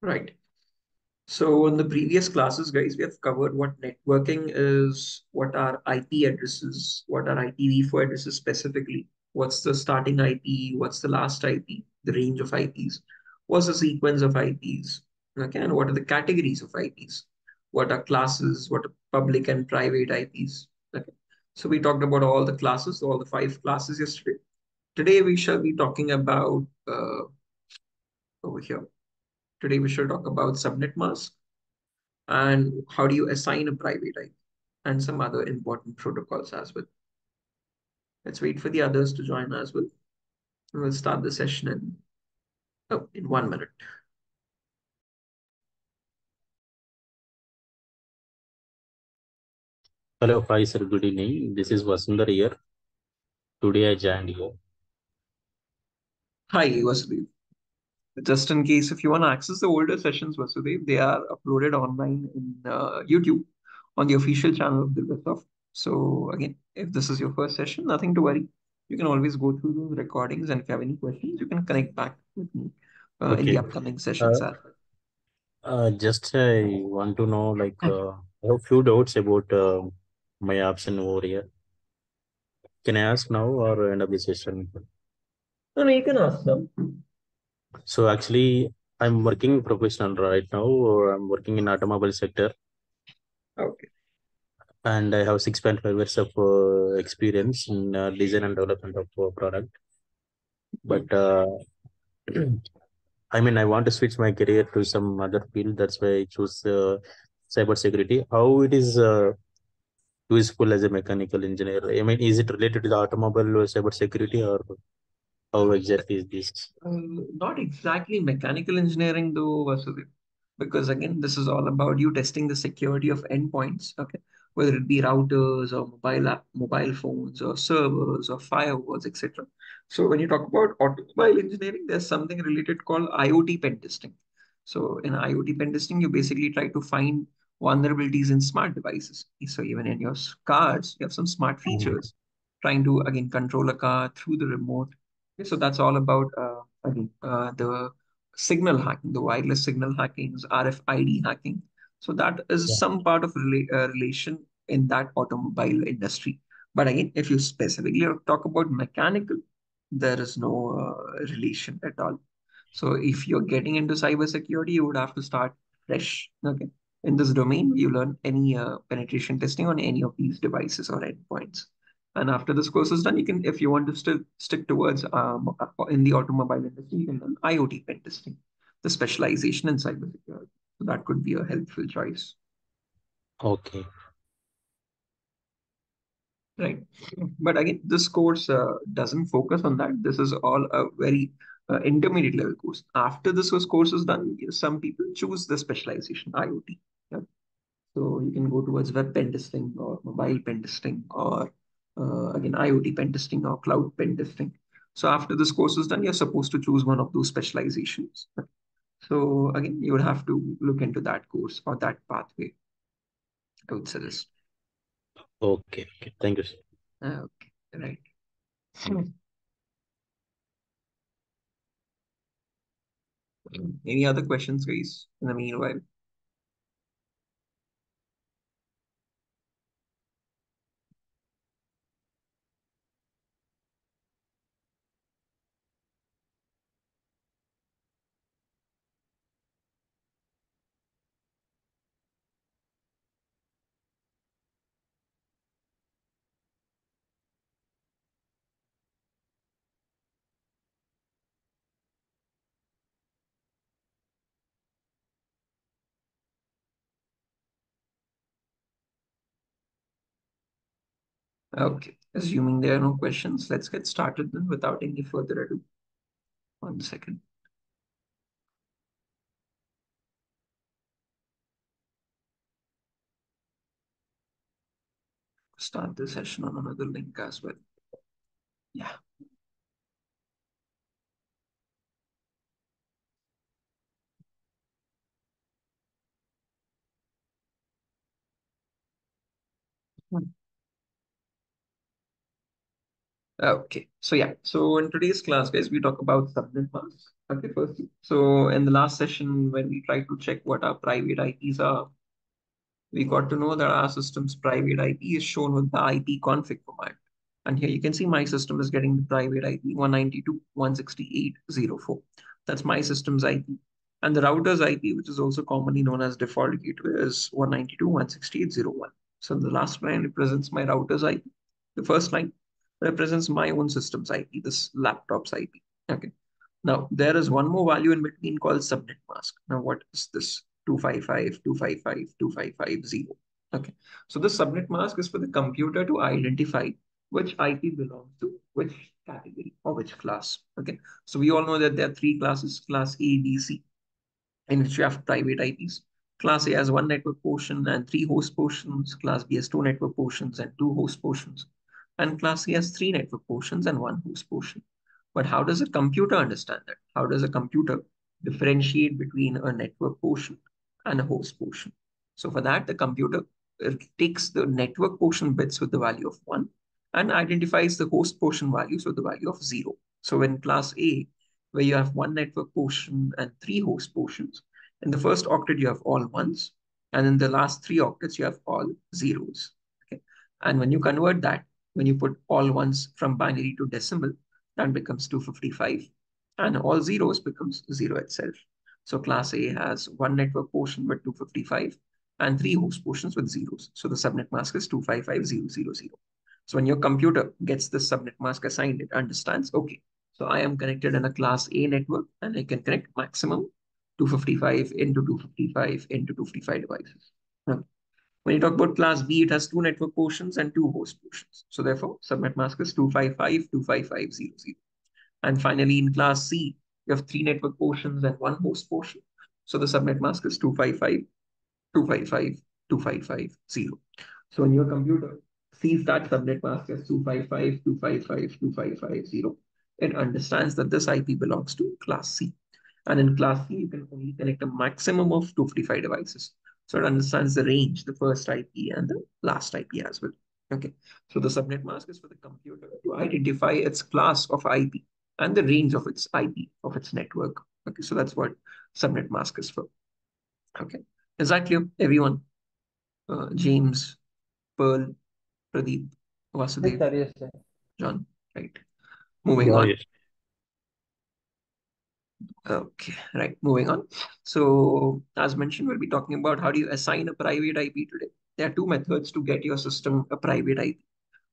Right. So in the previous classes, guys, we have covered what networking is, what are IP addresses, what are IPv4 addresses specifically, what's the starting IP, what's the last IP, the range of IPs, what's the sequence of IPs, okay, and what are the categories of IPs, what are classes, what are public and private IPs. Okay. So we talked about all the classes, all the five classes yesterday. Today we shall be talking about over here. Today we shall talk about subnet mask and how do you assign a private IP and some other important protocols as well. Let's wait for the others to join as well. And we'll start the session in 1 minute. Hello, hi sir, good evening. This is Vasundar here. Today I joined you. Hi, Vasudev. Just in case if you want to access the older sessions, Vasudev, they are uploaded online in YouTube on the official channel of DURGASOFT. So again, if this is your first session, nothing to worry. You can always go through those recordings, and if you have any questions, you can connect back with me in the Okay. upcoming sessions Uh, as just I want to know well. I have few doubts about my option over here. Can I ask now or end of the session? No, no, you can ask them. So actually, I'm working professional right now, or I'm working in automobile sector, Okay. and I have 6.5 years of experience in design and development of product. But I mean, I want to switch my career to some other field. That's why I choose cyber security. How it is useful as a mechanical engineer? I mean, is it related to the automobile cyber security, or how exactly is this? Not exactly mechanical engineering though, Vasudev, because again, this is all about you testing the security of endpoints, okay? Whether it be routers or mobile phones or servers or firewalls, etc. So when you talk about automobile engineering, there's something related called IoT pen testing. So in IoT pen testing, you basically try to find vulnerabilities in smart devices. So even in your cars, you have some smart Mm. features, trying to again control a car through the remote. Okay, so that's all about again the signal hacking, the wireless signal hackings, RFID hacking. So that is Yeah. some part of relation in that automobile industry. But again, if you specifically talk about mechanical, there is no relation at all. So if you're getting into cybersecurity, you would have to start fresh. Okay. In this domain, you learn any penetration testing on any of these devices or endpoints. And after this course is done, you can, if you want to still stick towards in the automobile industry, you can learn IoT pen testing, the specialization in cybersecurity. So that could be a helpful choice, Okay. right? But again, this course doesn't focus on that. This is all a very intermediate level course. After this course is done, some people choose the specialization IoT. Yeah. So you can go towards web pen testing or mobile pen testing or again IoT pen testing or cloud pen testing. So after this course is done, you're supposed to choose one of those specializations. So again, you would have to look into that course or that pathway, I would suggest. Okay. Okay. Thank you, sir. Okay, right. Hmm. Any other questions, guys? In the meanwhile, okay. Assuming there are no questions, let's get started then without any further ado. 1 second. Start the session on another link as well. Yeah. Okay, so yeah, so in today's class, guys, we talk about subnet mask. Okay, first. So in the last session, when we tried to check what our private IPs are, we got to know that our system's private IP is shown with the IP config command. And here you can see my system is getting the private IP 192.168.0.4. That's my system's IP. And the router's IP, which is also commonly known as default gateway, is 192.168.0.1. So the last line represents my router's IP. The first line represents my own system's IP, this laptop's IP. Okay. Now, there is one more value in between called subnet mask. Now, what is this? 255.255.255.0. Okay. So the subnet mask is for the computer to identify which IP belongs to which category or which class. Okay. So we all know that there are three classes, class A, B, C, in which you have private IPs. Class A has one network portion and three host portions. Class B has two network portions and two host portions. And Class C has three network portions and one host portion. But how does a computer understand that? How does a computer differentiate between a network portion and a host portion? So for that, the computer takes the network portion bits with the value of 1 and identifies the host portion values with the value of 0. So in Class A, where you have one network portion and three host portions, in the first octet, you have all ones, and in the last three octets, you have all zeros. Okay. And when you convert that, when you put all ones from binary to decimal, that becomes 255, and all zeros becomes 0 itself. So class A has one network portion with 255 and three host portions with zeros. So the subnet mask is 255.0.0.0. So when your computer gets this subnet mask assigned, it understands, okay, so I am connected in a class A network and I can connect maximum 255 into 255 into 255 devices. Now, when you talk about class B, it has two network portions and two host portions. So therefore, subnet mask is 255.255.0.0. And finally, in class C, you have three network portions and one host portion. So the subnet mask is 255.255.255.0. So when your computer sees that subnet mask as 255.255.255.0, it understands that this IP belongs to class C. And in class C, you can only connect a maximum of 255 devices. So it understands the range, the first IP and the last IP as well. Okay. So the subnet mask is for the computer to identify its class of IP and the range of its IP, of its network. Okay. So that's what subnet mask is for. Okay. Is that clear, everyone? James, Pearl, Pradeep, Yes, Vasudev, sir. Yes, sir. John, right? Moving Yeah, on. yes. Okay, right, moving on. So, as mentioned, we'll be talking about how do you assign a private IP today. There are two methods to get your system a private IP.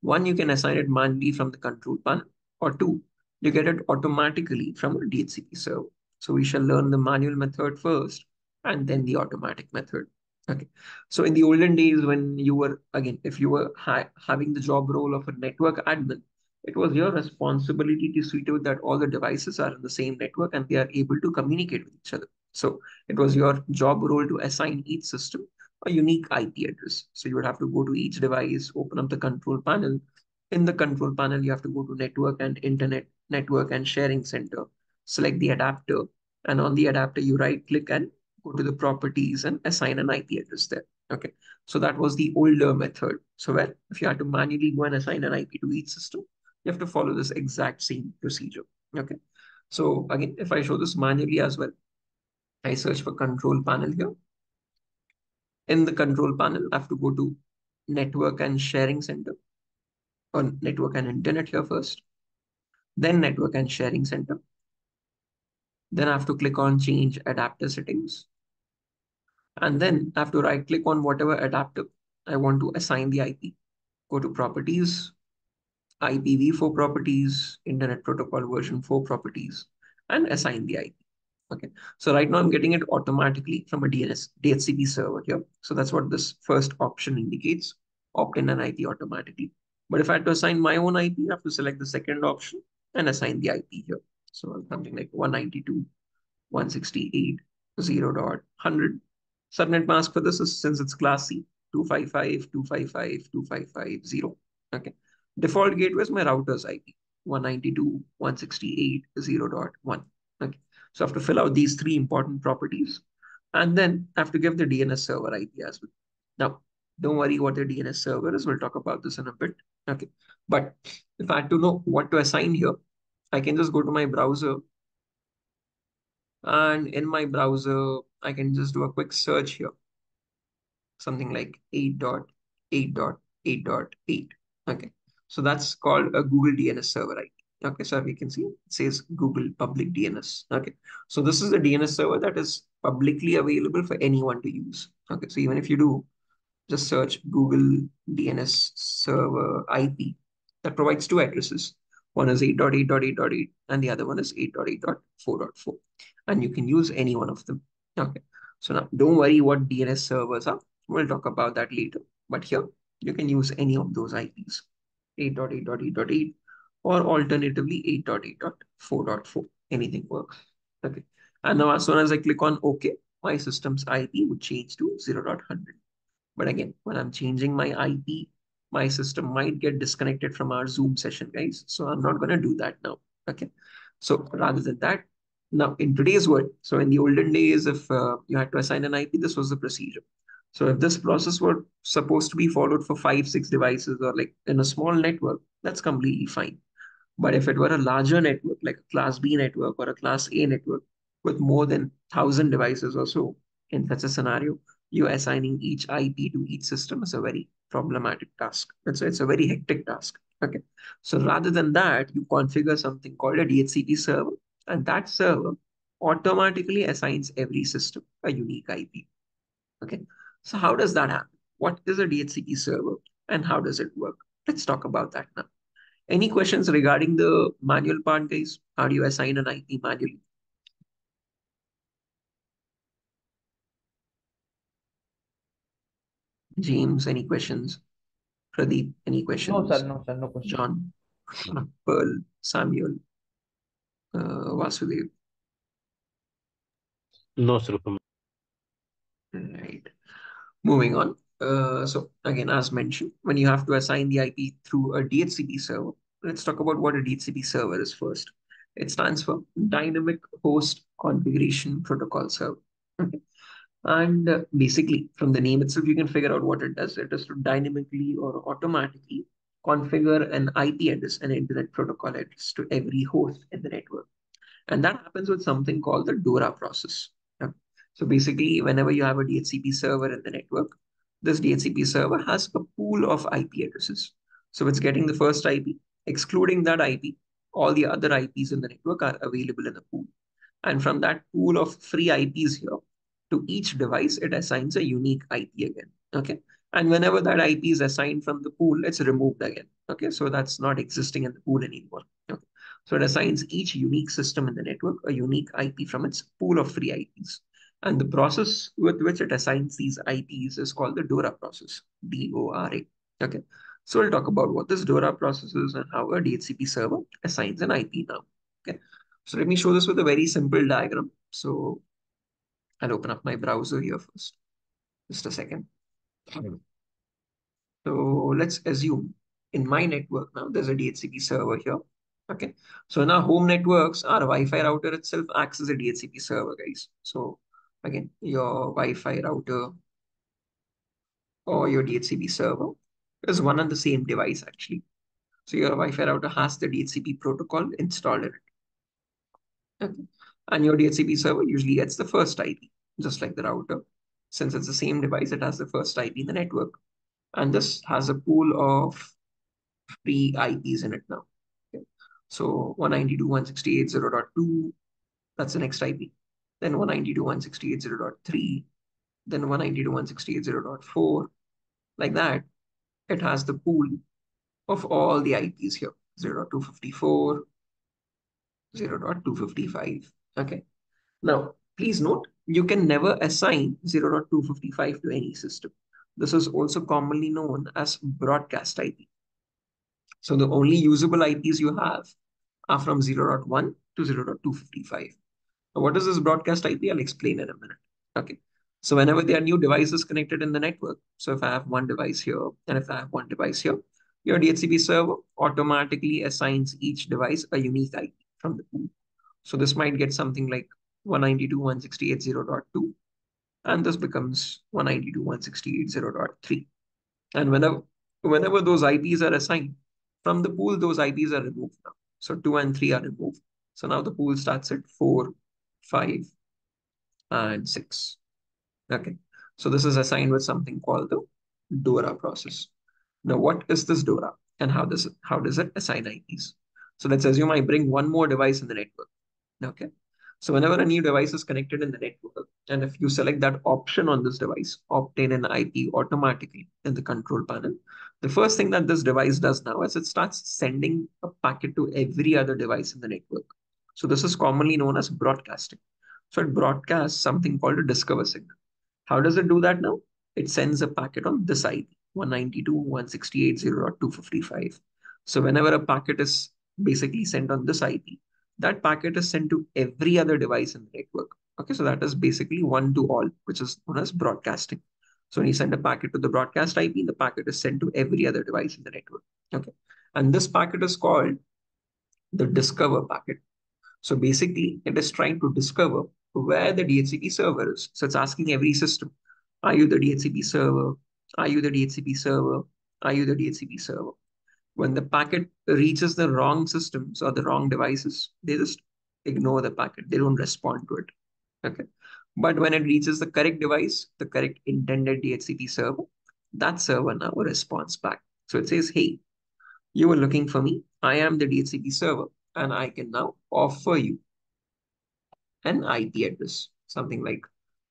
One, you can assign it manually from the control panel, or two, you get it automatically from a DHCP server. So we shall learn the manual method first and then the automatic method. Okay. So in the olden days, when you were, again, if you were having the job role of a network admin, it was your responsibility to see to it that all the devices are in the same network and they are able to communicate with each other. So it was your job role to assign each system a unique IP address. So you would have to go to each device, open up the control panel. In the control panel, you have to go to network and internet, network and sharing center, select the adapter, and on the adapter, you right click and go to the properties and assign an IP address there. Okay. So that was the older method. So where if you had to manually go and assign an IP to each system, you have to follow this exact same procedure. Okay. So again, if I show this manually as well, I search for control panel here. In the control panel, I have to go to network and sharing center, or network and internet here first, then network and sharing center. Then I have to click on change adapter settings. And then I have to right click on whatever adapter I want to assign the IP. Go to properties, IPv4 properties, Internet Protocol version 4 properties, and assign the IP. Okay. So right now I'm getting it automatically from a DHCP server here. So that's what this first option indicates, opt in an IP automatically. But if I had to assign my own IP, I have to select the second option and assign the IP here. So something like 192.168.0.100. Subnet mask for this is, since it's class C, 255.255.255.0. Okay. Default gateway is my router's IP, 192.168.0.1. Okay. So I have to fill out these three important properties, and then I have to give the DNS server IP as well. Now, Don't worry what a DNS server is. We'll talk about this in a bit. Okay. But if I had to know what to assign here, I can just go to my browser, and in my browser, I can just do a quick search here, something like 8.8.8.8. Okay. So that's called a Google DNS server ID. Okay. So if you can see, it says Google public DNS. Okay. So this is the DNS server that is publicly available for anyone to use. Okay. So even if you do just search Google DNS server IP that provides two addresses. One is 8.8.8.8 and the other one is 8.8.4.4. And you can use any one of them. Okay. So now don't worry what DNS servers are. We'll talk about that later. But here you can use any of those IPs. 8.8.8.8 or alternatively 8.8.4.4. Anything works. Okay. And now as soon as I click on OK, my system's IP would change to 0.100. But again, when I'm changing my IP, my system might get disconnected from our Zoom session, guys. So I'm not going to do that now. Okay. So rather than that, now in today's world, so in the olden days, if you had to assign an IP, this was the procedure. So if this process were supposed to be followed for 5, 6 devices or like in a small network, that's completely fine. But if it were a larger network, like a class B network or a class A network with more than 1,000 devices or so, in such a scenario, you assigning each IP to each system is a very problematic task. It's a very hectic task. Okay. So rather than that, you configure something called a DHCP server, and that server automatically assigns every system a unique IP. Okay. So how does that happen? What is a DHCP server and how does it work? Let's talk about that now. Any questions regarding the manual part, guys? How do you assign an IP manually? James, any questions? Pradeep, any No, sir. questions? No, sir. No question. John, Pearl, Samuel, Vasudev. No, sir. Right. Moving on. So again, as mentioned, when you have to assign the IP through a DHCP server, let's talk about what a DHCP server is first. It stands for Dynamic Host Configuration Protocol Server. Okay. And basically, from the name itself, you can figure out what it does. It is to dynamically or automatically configure an IP address, an internet protocol address to every host in the network. And that happens with something called the DORA process. Yeah. So basically, whenever you have a DHCP server in the network, this DHCP server has a pool of IP addresses. So it's getting the first IP, excluding that IP, all the other IPs in the network are available in the pool. And from that pool of free IPs here, to each device, it assigns a unique IP again. Okay. And whenever that IP is assigned from the pool, it's removed again. Okay. So that's not existing in the pool anymore. Okay. So it assigns each unique system in the network a unique IP from its pool of free IPs. And the process with which it assigns these IPs is called the DORA process, DORA. Okay. So we'll talk about what this DORA process is and how a DHCP server assigns an IP now. Okay. So let me show this with a very simple diagram. So I'll open up my browser here first. Just a second. So let's assume in my network now, there's a DHCP server here. Okay. So in our home networks, our Wi-Fi router itself acts as a DHCP server, guys. So again, your Wi-Fi router or your DHCP server is one and the same device actually. So your Wi-Fi router has the DHCP protocol installed in it. Okay. And your DHCP server usually gets the first IP, just like the router. Since it's the same device, it has the first IP in the network. And this has a pool of free IPs in it now. Okay. So 192.168.0.2, that's the next IP. Then 192.168.0.3, then 192.168.0.4. Like that, it has the pool of all the IPs here. 0.254, 0.255. Okay. Now, please note, you can never assign 0.255 to any system. This is also commonly known as broadcast IP. So the only usable IPs you have are from 0.1 to 0.255. Now, what is this broadcast IP? I'll explain in a minute. Okay. So whenever there are new devices connected in the network, so if I have one device here and if I have one device here, your DHCP server automatically assigns each device a unique IP from the pool. So this might get something like 192.168.0.2, and this becomes 192.168.0.3. And whenever those IPs are assigned from the pool, those IPs are removed now. So 2 and 3 are removed. So now the pool starts at 4, 5, and 6. Okay. So this is assigned with something called the DORA process. Now, what is this DORA and how does it assign IPs? So let's assume I bring one more device in the network. Okay. So whenever a new device is connected in the network, and if you select that option on this device, obtain an IP automatically in the control panel, the first thing that this device does now is it starts sending a packet to every other device in the network. So this is commonly known as broadcasting. So it broadcasts something called a discover signal. How does it do that now? It sends a packet on this IP, 192.168.0.255. So whenever a packet is basically sent on this IP, that packet is sent to every other device in the network. Okay, so that is basically one to all, which is known as broadcasting. So when you send a packet to the broadcast IP, the packet is sent to every other device in the network. Okay, and this packet is called the discover packet. So basically, it is trying to discover where the DHCP server is. So it's asking every system, are you the DHCP server? Are you the DHCP server? Are you the DHCP server? When the packet reaches the wrong systems or the wrong devices, they just ignore the packet. They don't respond to it. Okay. But when it reaches the correct device, the correct intended DHCP server, that server now responds back. So it says, hey, you were looking for me. I am the DHCP server, and I can now offer you an IP address, something like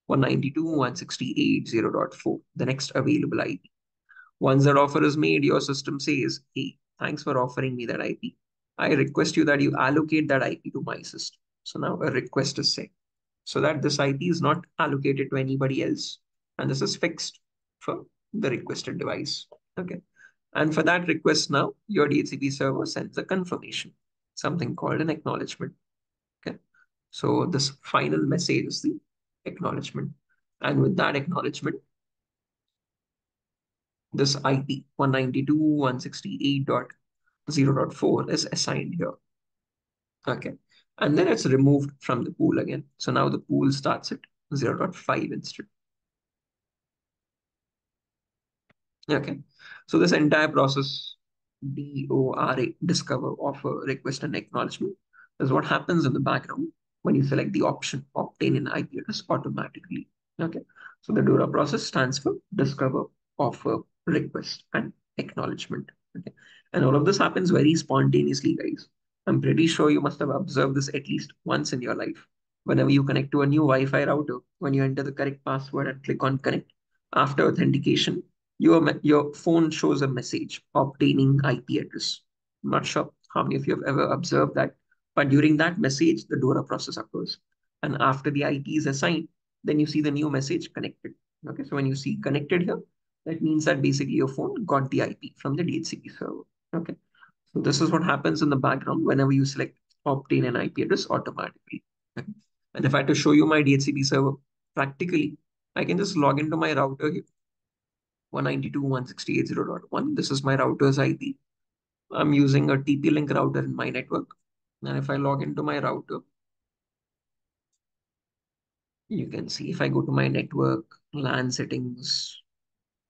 192.168.0.4, the next available IP. Once that offer is made, your system says, hey, thanks for offering me that IP. I request you that you allocate that IP to my system. So now a request is sent so that this IP is not allocated to anybody else. And this is fixed for the requested device. Okay. And for that request now, your DHCP server sends a confirmation, something called an acknowledgement. Okay. So this final message is the acknowledgement. And with that acknowledgement, this IP 192.168.0.4 is assigned here. Okay. And then it's removed from the pool again. So now the pool starts at 0.5 instead. Okay. So this entire process, DORA, discover, offer, request, and acknowledgement, is what happens in the background when you select the option obtain an IP address automatically. Okay. So the DORA process stands for discover, offer, request, and acknowledgement. Okay. And all of this happens very spontaneously, guys. I'm pretty sure you must have observed this at least once in your life. Whenever you connect to a new Wi-Fi router, when you enter the correct password and click on connect, after authentication, your phone shows a message obtaining IP address. I'm not sure how many of you have ever observed that, but during that message, the DORA process occurs. And after the IP is assigned, then you see the new message connected. Okay, so when you see connected here, that means that basically your phone got the IP from the DHCP server. Okay, so this is what happens in the background whenever you select obtain an IP address automatically. Okay. And if I had to show you my DHCP server practically, I can just log into my router here 192.168.0.1. This is my router's IP. I'm using a TP-Link router in my network. And if I log into my router, you can see if I go to my network, LAN settings,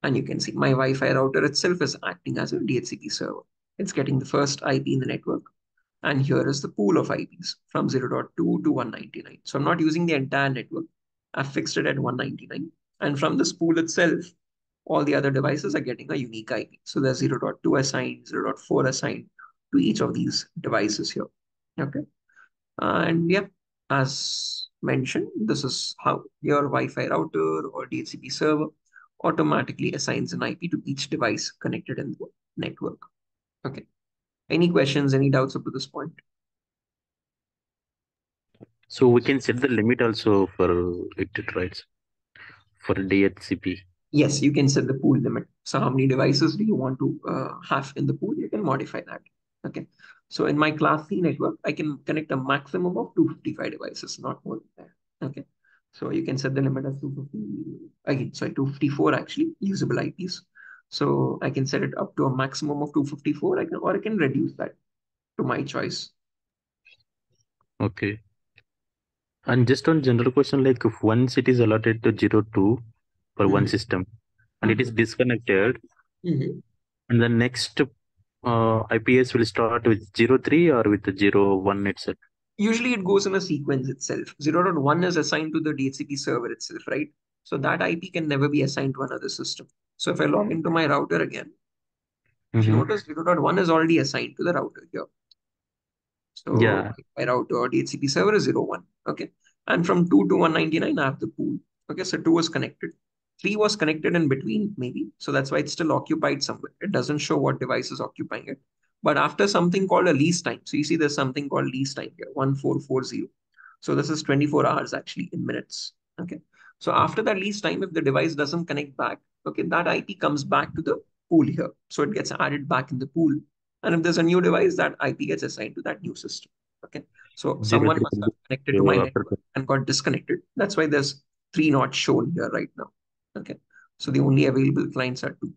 and you can see my Wi-Fi router itself is acting as a DHCP server. It's getting the first IP in the network. And here is the pool of IPs from 0.2 to 199. So I'm not using the entire network. I've fixed it at 199. And from this pool itself, all the other devices are getting a unique IP. So there's 0.2 assigned, 0.4 assigned to each of these devices here. Okay. And yeah, as mentioned, this is how your Wi-Fi router or DHCP server automatically assigns an IP to each device connected in the network. Okay. Any questions, any doubts up to this point? So we can set the limit also for it, right? For DHCP. Yes, you can set the pool limit. So how many devices do you want to have in the pool? You can modify that. Okay. So in my class C network, I can connect a maximum of 255 devices, not more than that. Okay. So you can set the limit as 250, again, sorry, 254 actually, usable IPs. So I can set it up to a maximum of 254, or I can reduce that to my choice. Okay. And just on general question, like if once it is allotted to 02 for one Mhm. system and it is Mhm. disconnected, And the next IPS will start with 03 or with the 01 itself. Usually it goes in a sequence itself. 0.1 is assigned to the DHCP server itself, right? So that IP can never be assigned to another system. So if I log into my router again, if you notice 0.1 is already assigned to the router here. So Yeah. my router or DHCP server is 0.1. Okay. And from 2 to 199, I have the pool. Okay. So 2 was connected. 3 was connected in between, maybe. So that's why it's still occupied somewhere. It doesn't show what device is occupying it. But after something called a lease time, so you see there's something called lease time here, 1440. So this is 24 hours actually in minutes. Okay. So after that lease time, if the device doesn't connect back, okay, that IP comes back to the pool here. So it gets added back in the pool. And if there's a new device, that IP gets assigned to that new system. Okay. So someone 03 must will have be connected to my after network and got disconnected. That's why there's three not shown here right now. Okay. So the only available clients are two.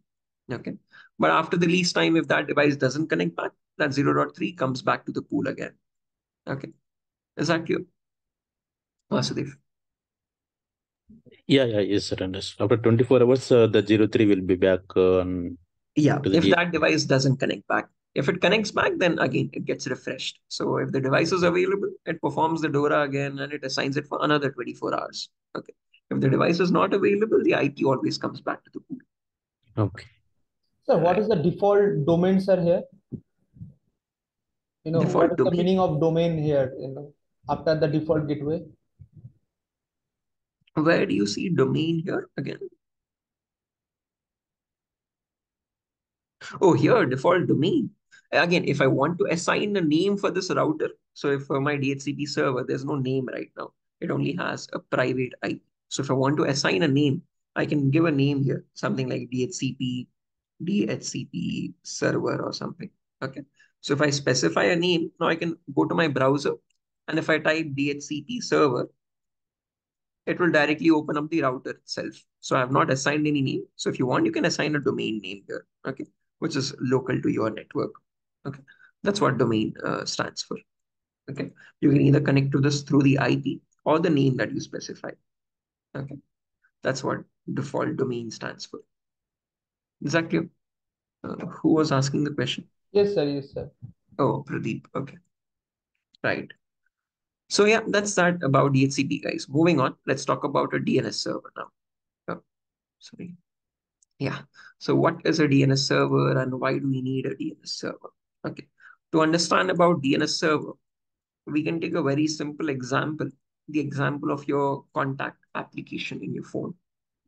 Okay. But after the lease time, if that device doesn't connect back, that 0.3 comes back to the pool again. Okay. Is that clear? Vasudev. Yeah, yes, sir. Understood. After 24 hours, the 03 will be back Yeah, to the if D. that device doesn't connect back. If it connects back, then again it gets refreshed. So if the device is available, it performs the DORA again and it assigns it for another 24 hours. Okay. If the device is not available, the IP always comes back to the pool. Okay. Sir, what Right. is the default domain, sir, here? What Default is the domain. meaning of domain here, after the default gateway? Where do you see domain here again? Oh, here, default domain. Again, if I want to assign a name for this router, so if for my DHCP server, there's no name right now. It only has a private IP. So if I want to assign a name, I can give a name here, something like DHCP server or something. Okay. So if I specify a name, now I can go to my browser. And if I type DHCP server, it will directly open up the router itself. So I have not assigned any name. So if you want, you can assign a domain name here, okay, which is local to your network. Okay, that's what domain stands for. Okay, you can either connect to this through the IP or the name that you specify. Okay, that's what default domain stands for. Is that clear? Who was asking the question? Yes, sir. Yes, sir. Oh, Pradeep. Okay, right. So yeah, that's that about DHCP, guys. Moving on, let's talk about a DNS server now. Oh, sorry. Yeah. So what is a DNS server and why do we need a DNS server? Okay. To understand about DNS server, we can take a very simple example, the example of your contact application in your phone.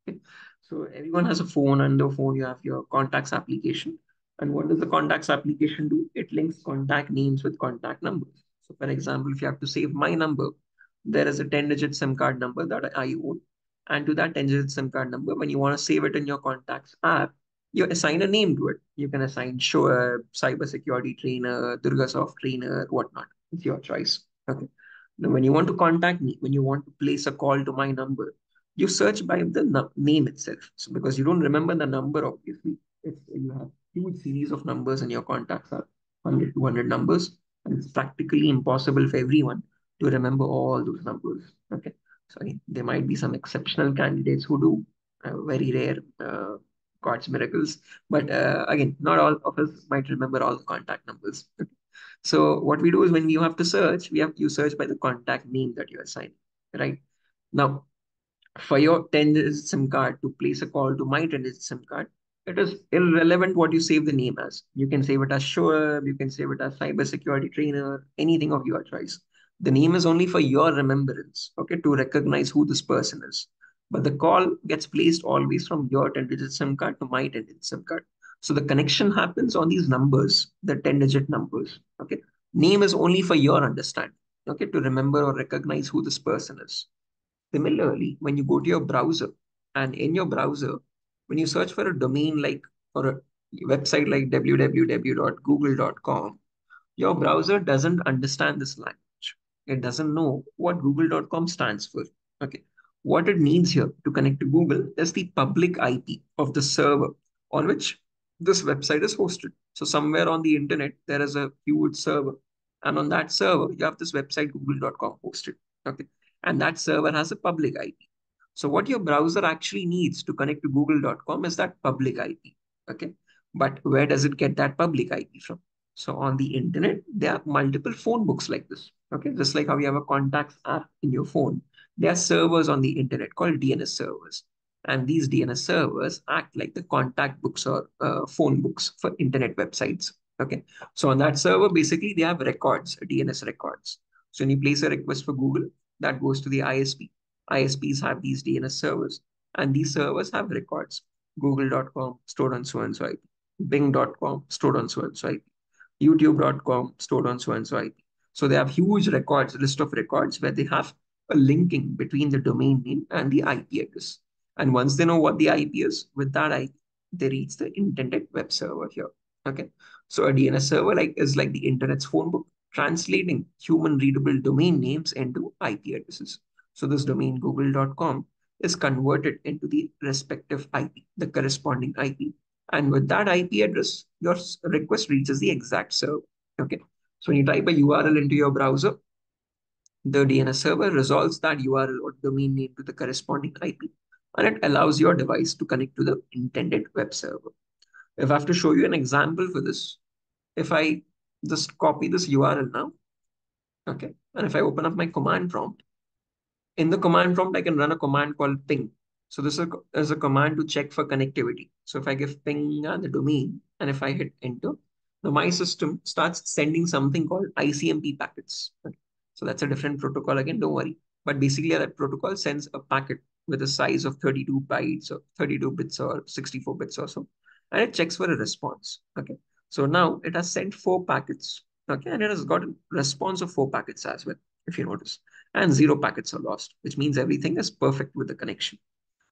Okay. So everyone has a phone, and the phone you have your contacts application. And what does the contacts application do? It links contact names with contact numbers. So for example, if you have to save my number, there is a 10-digit SIM card number that I own. And to that 10-digit SIM card number, when you want to save it in your contacts app, you assign a name to it. You can assign Shoaib, cybersecurity trainer, DURGASOFT trainer, whatnot. It's your choice. Okay. Now, when you want to contact me, when you want to place a call to my number, you search by the name itself. So because you don't remember the number, obviously, you have huge series of numbers in your contacts are 100, 200 numbers, and it's practically impossible for everyone to remember all those numbers. Okay. So again, there might be some exceptional candidates who do, very rare, God's miracles. But again, not all of us might remember all the contact numbers. Okay. So what we do is when you have to search, you search by the contact name that you assign, right? Now, for your 10-digit SIM card to place a call to my 10-digit SIM card, it is irrelevant what you save the name as. You can save it as Shoaib, you can save it as cybersecurity trainer, anything of your choice. The name is only for your remembrance, okay, to recognize who this person is. But the call gets placed always from your 10-digit SIM card to my 10-digit SIM card. So the connection happens on these numbers, the 10-digit numbers, okay. Name is only for your understanding, okay, to remember or recognize who this person is. Similarly, when you go to your browser and in your browser, when you search for a domain like or a website like www.google.com, your browser doesn't understand this language. It doesn't know what google.com stands for. Okay. What it needs here to connect to Google is the public IP of the server on which this website is hosted. So somewhere on the internet, there is a huge server. And on that server, you have this website google.com hosted. Okay. And that server has a public IP. So what your browser actually needs to connect to google.com is that public IP. Okay. But where does it get that public IP from? So on the internet, there are multiple phone books like this. Okay, just like how you have a contacts app in your phone, there are servers on the internet called DNS servers. And these DNS servers act like the contact books or phone books for internet websites. Okay, so on that server, basically, they have records, DNS records. So when you place a request for Google, that goes to the ISP. ISPs have these DNS servers, and these servers have records. Google.com stored on so and so IP. Bing.com stored on so and so IP. YouTube.com stored on so and so IP. So they have huge records, list of records where they have a linking between the domain name and the IP address. And once they know what the IP is, with that IP, they reach the intended web server here. Okay. So a DNS server is like the internet's phone book, translating human readable domain names into IP addresses. So this domain google.com is converted into the respective IP, the corresponding IP. And with that IP address, your request reaches the exact server. Okay. So when you type a URL into your browser, the DNS server resolves that URL or domain name to the corresponding IP, and it allows your device to connect to the intended web server. If I have to show you an example for this, if I just copy this URL now, okay, and if I open up my command prompt, in the command prompt, I can run a command called ping. So this is a command to check for connectivity. So if I give ping the domain, and if I hit enter, my system starts sending something called ICMP packets. Okay. So that's a different protocol again, don't worry. But basically that protocol sends a packet with a size of 32 bytes or 32 bits or 64 bits or so. And it checks for a response. Okay. So now it has sent 4 packets. Okay. And it has got a response of 4 packets as well, if you notice, and 0 packets are lost, which means everything is perfect with the connection.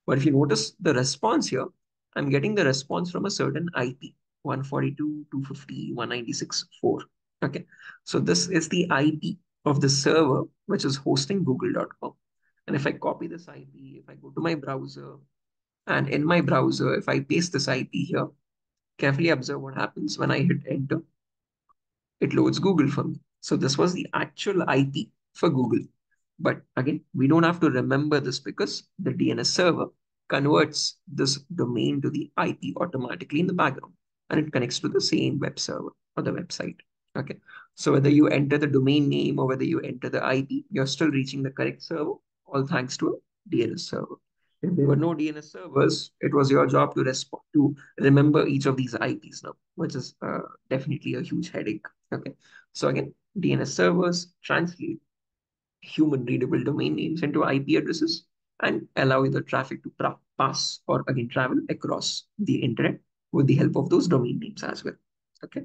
But if you notice the response here, I'm getting the response from a certain IP, 142.250.196.4. Okay. So this is the IP of the server, which is hosting google.com. And if I copy this IP, if I go to my browser, and in my browser, if I paste this IP here, carefully observe what happens when I hit enter. It loads Google for me. So this was the actual IP for Google. But again, we don't have to remember this because the DNS server converts this domain to the IP automatically in the background, and it connects to the same web server or the website. Okay. So whether you enter the domain name or whether you enter the IP, you're still reaching the correct server, all thanks to a DNS server. If there were no DNS servers, it was your job to respond to remember each of these IPs now, which is definitely a huge headache. Okay. So again, DNS servers translate human readable domain names into IP addresses and allow the traffic to pass or again travel across the internet with the help of those domain names as well. Okay.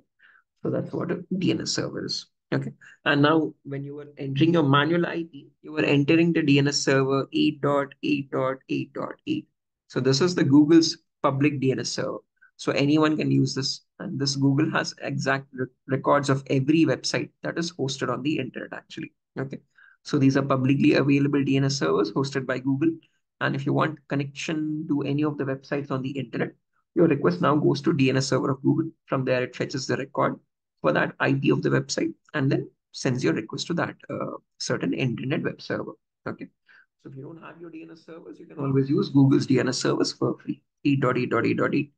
So that's what a DNS server is. Okay. And now when you were entering your manual IP, you were entering the DNS server 8.8.8.8. So this is the Google's public DNS server. So anyone can use this. And this Google has exact records of every website that is hosted on the internet actually. Okay. So these are publicly available DNS servers hosted by Google. And if you want connection to any of the websites on the internet, your request now goes to DNS server of Google. From there, it fetches the record for that IP of the website and then sends your request to that certain internet web server. Okay. So if you don't have your DNS servers, you can always use Google's DNS servers for free. 8.8.8.8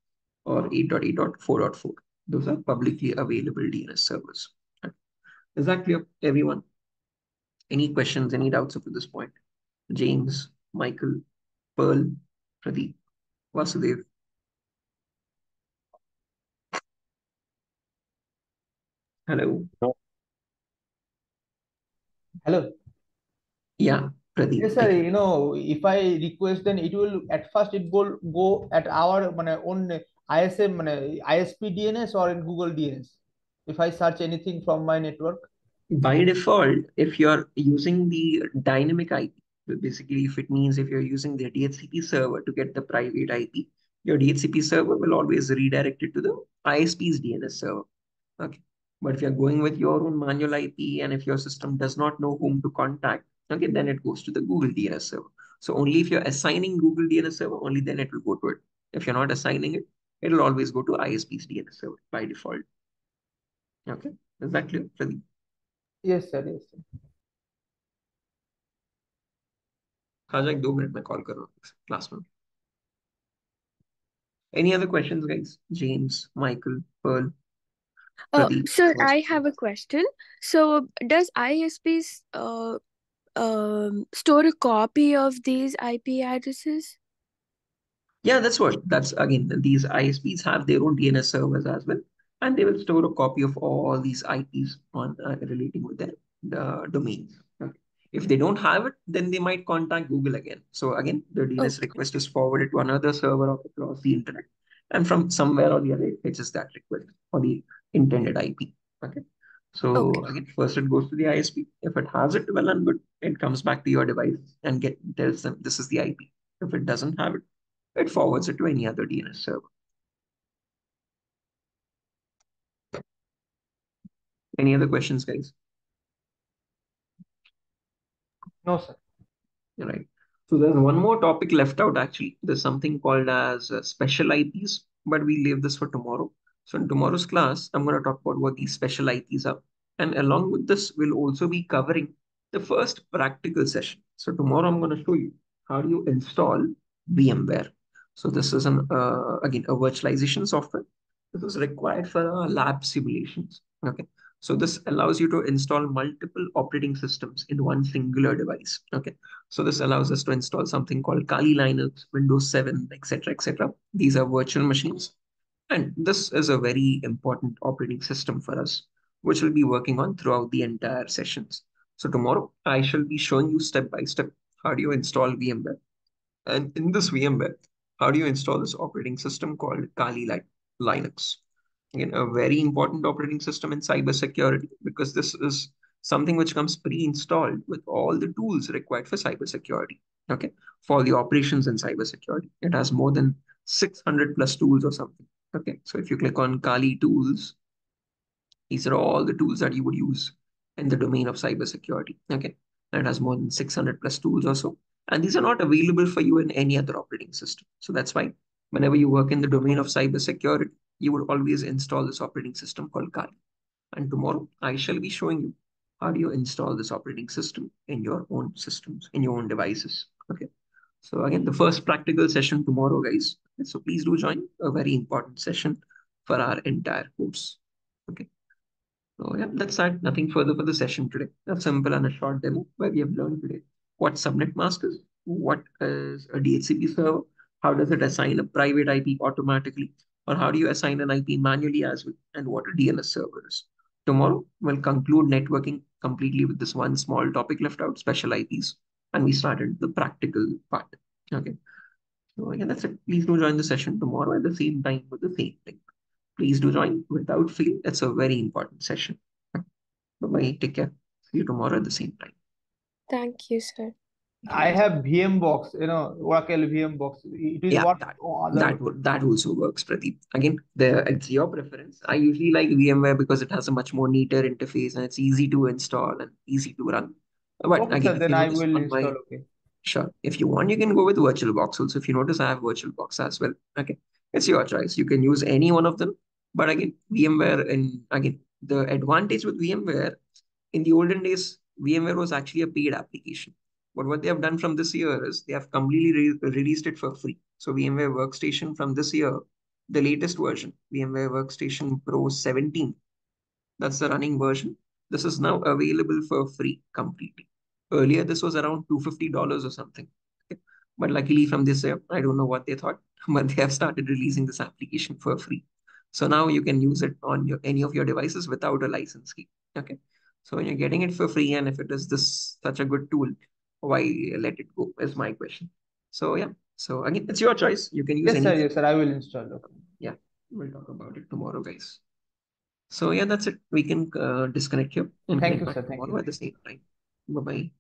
or 8.8.4.4. Those are publicly available DNS servers. Okay. Is that clear, everyone? Any questions, any doubts up to this point? James, Michael, Pearl, Pradeep, Vasudev. Hello. Hello. Yeah, Pradeep. Yes, sir. If I request, then it will at first it go at our own ISM ISP DNS or in Google DNS. If I search anything from my network. By default, if you're using the dynamic IP, basically if it means if you're using the DHCP server to get the private IP, your DHCP server will always redirect it to the ISP's DNS server. Okay. But if you're going with your own manual IP and if your system does not know whom to contact, okay, then it goes to the Google DNS server. So only if you're assigning Google DNS server, only then it will go to it. If you're not assigning it, it'll always go to ISP's DNS server by default. Okay. Is that clear, Pradeep? Yes, sir. Yes, sir. खाजा 1-2 minute में call कर रहा हूँ class में Any other questions, guys? James, Michael, Pearl, Pradeep? Sir, I have a question. So, does ISPs store a copy of these IP addresses? Yeah, that's again, these ISPs have their own DNS servers as well, and they will store a copy of all these IPs on relating with their domains. Okay. If they don't have it, then they might contact Google again. So again, the DNS Okay. request is forwarded to another server across the internet, and from somewhere or the other, it fetches that request for the intended IP. Okay. So Okay. again, first it goes to the ISP. If it has it, well and good. It comes back to your device and tells them this is the IP. If it doesn't have it, it forwards it to any other DNS server. Any other questions, guys? No, sir. Right. So there's one more topic left out actually. There's something called as special IPs, but we leave this for tomorrow. So in tomorrow's class, I'm going to talk about what these special IPs are. And along with this, we'll also be covering the first practical session. So tomorrow I'm going to show you how do you install VMware. So this is again a virtualization software. This is required for lab simulations. Okay. So this allows you to install multiple operating systems in one singular device. Okay. So this allows us to install something called Kali Linux, Windows 7, etc., etc. These are virtual machines. And this is a very important operating system for us, which we'll be working on throughout the entire sessions. So tomorrow, I shall be showing you step by step how do you install VMware. And in this VMware, how do you install this operating system called Kali Linux? Again, a very important operating system in cybersecurity because this is something which comes pre-installed with all the tools required for cybersecurity. Okay, for the operations in cybersecurity, it has more than 600 plus tools or something. Okay, so if you click on Kali tools, these are all the tools that you would use in the domain of cybersecurity. Okay. And it has more than 600 plus tools or so. And these are not available for you in any other operating system. So that's why whenever you work in the domain of cybersecurity, you would always install this operating system called Kali. And tomorrow I shall be showing you how do you install this operating system in your own systems, in your own devices. Okay. So again, the first practical session tomorrow, guys. So please do join a very important session for our entire course. Okay. So yeah, that's that. Nothing further for the session today. A simple and a short demo where we have learned today what subnet mask is, what is a DHCP server, how does it assign a private IP automatically, or how do you assign an IP manually as well, and what a DNS server is. Tomorrow we'll conclude networking completely with this one small topic left out, special IPs, and we started the practical part. Okay. So yeah, that's it. Please do join the session tomorrow at the same time with the same link. Please do join without fail. It's a very important session. Bye-bye. Take care. See you tomorrow at the same time. Thank you, sir. Thank you, I guys. have VM box, Oracle VM box. It is Yeah, what that other. that also works, Pradeep. Again, it's your preference. I usually like VMware because it has a much more neater interface and it's easy to install and easy to run. But Okay, sir. again, if Then you I notice will on install. my Okay. sure, if you want, you can go with VirtualBox also. If you notice, I have VirtualBox as well. Okay, it's your choice. You can use any one of them. But again, VMware and again, the advantage with VMware in the olden days, VMware was actually a paid application. But what they have done from this year is they have completely released it for free. So VMware Workstation from this year, the latest version, VMware Workstation Pro 17, that's the running version. This is now available for free completely. Earlier, this was around $250 or something. Okay. But luckily, from this year, I don't know what they thought, but they have started releasing this application for free. So now you can use it on any of your devices without a license key. Okay. So when you're getting it for free, and if it is this such a good tool, why let it go? Is my question. So yeah. So again, it's your choice. You can use Yes, sir. anything. Yes, sir. I will install. Okay. Yeah, we'll talk about it tomorrow, guys. So yeah, that's it. We can disconnect here and Thank connect you, sir. back Thank tomorrow you. at the same time. Bye bye.